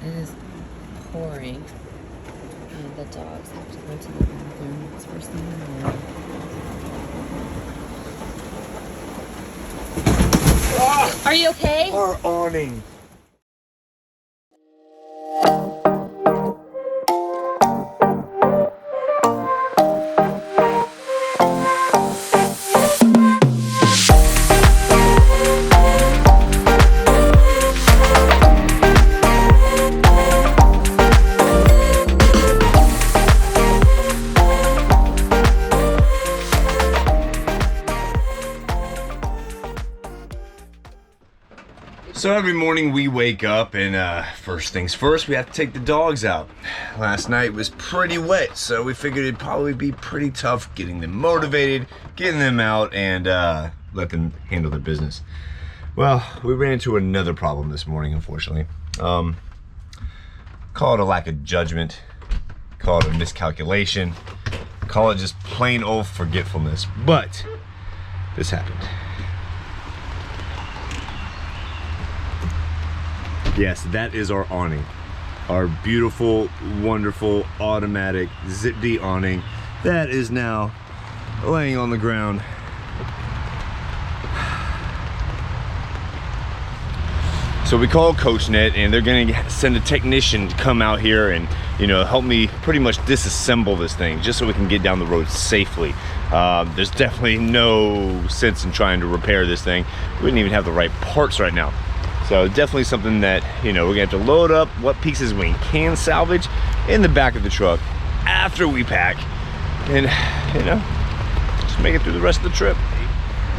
It is pouring, and the dogs have to go to the bathroom. It's first thing in the morning. Are you okay? Our awning. So every morning we wake up and first things first, we have to take the dogs out. Last night was pretty wet, so we figured it'd probably be pretty tough getting them motivated, getting them out, and let them handle their business. Well, we ran into another problem this morning, unfortunately. Call it a lack of judgment, call it a miscalculation, call it just plain old forgetfulness, but this happened. Yes, that is our awning. Our beautiful, wonderful, automatic zip-D awning that is now laying on the ground. So we called CoachNet and they're gonna send a technician to come out here and, you know, help me pretty much disassemble this thing just so we can get down the road safely. There's definitely no sense in trying to repair this thing. We wouldn't even have the right parts right now. So definitely something that, you know, we're gonna have to load up what pieces we can salvage in the back of the truck after we pack and, you know, just make it through the rest of the trip.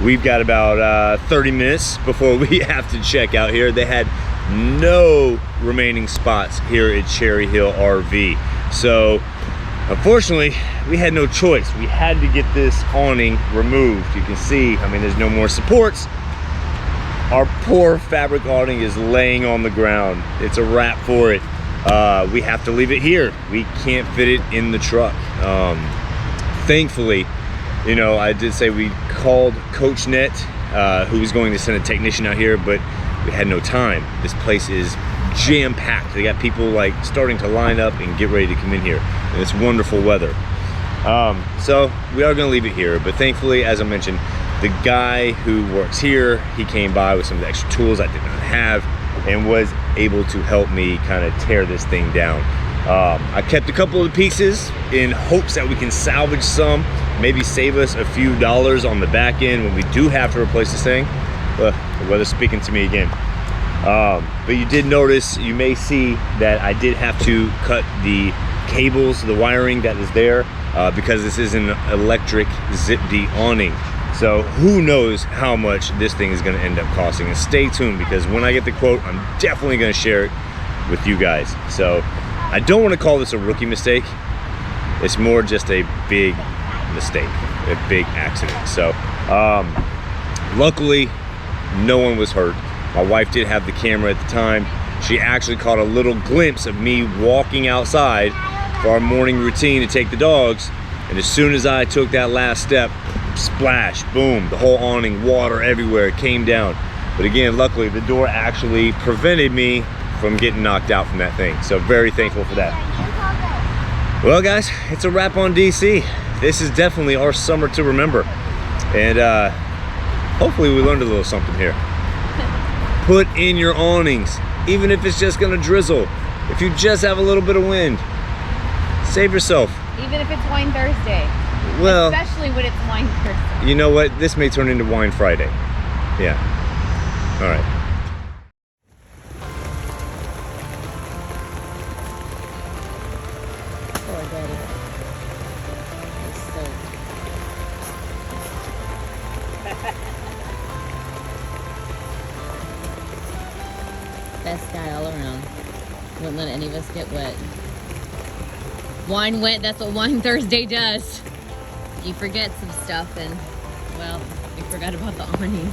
We've got about 30 minutes before we have to check out here. They had no remaining spots here at Cherry Hill RV. So unfortunately, we had no choice. We had to get this awning removed. You can see, I mean, there's no more supports. Our poor fabric awning is laying on the ground. It's a wrap for it. We have to leave it here. We can't fit it in the truck. Thankfully, you know, I did say we called CoachNet, who was going to send a technician out here, but we had no time. This place is jam-packed. They got people like starting to line up and get ready to come in here. And it's wonderful weather. So we are gonna leave it here, but thankfully, as I mentioned, the guy who works here, he came by with some of the extra tools I did not have and was able to help me kind of tear this thing down. I kept a couple of the pieces in hopes that we can salvage some, maybe save us a few dollars on the back end when we do have to replace this thing. The weather's speaking to me again. But you did notice, you may see that I did have to cut the cables, the wiring that is there, because this is an electric zip-D awning. So who knows how much this thing is going to end up costing. And stay tuned, because when I get the quote, I'm definitely going to share it with you guys. So I don't want to call this a rookie mistake. It's more just a big mistake, a big accident. So luckily, no one was hurt. My wife did have the camera at the time. She actually caught a little glimpse of me walking outside for our morning routine to take the dogs. And as soon as I took that last step, splash, boom, the whole awning, water everywhere, it came down. But again, luckily the door actually prevented me from getting knocked out from that thing. So very thankful for that. Well guys, it's a wrap on DC. This is definitely our summer to remember. And hopefully we learned a little something here. Put in your awnings, even if it's just gonna drizzle. If you just have a little bit of wind, save yourself. Even if it's Wine Thursday. Well, especially when it's Wine Thursday. You know what? This may turn into Wine Friday. Yeah. All right. Poor daddy. Best guy all around. Wouldn't let any of us get wet. Wine wet, that's what Wine Thursday does. You forget some stuff and, well, you forgot about the awning.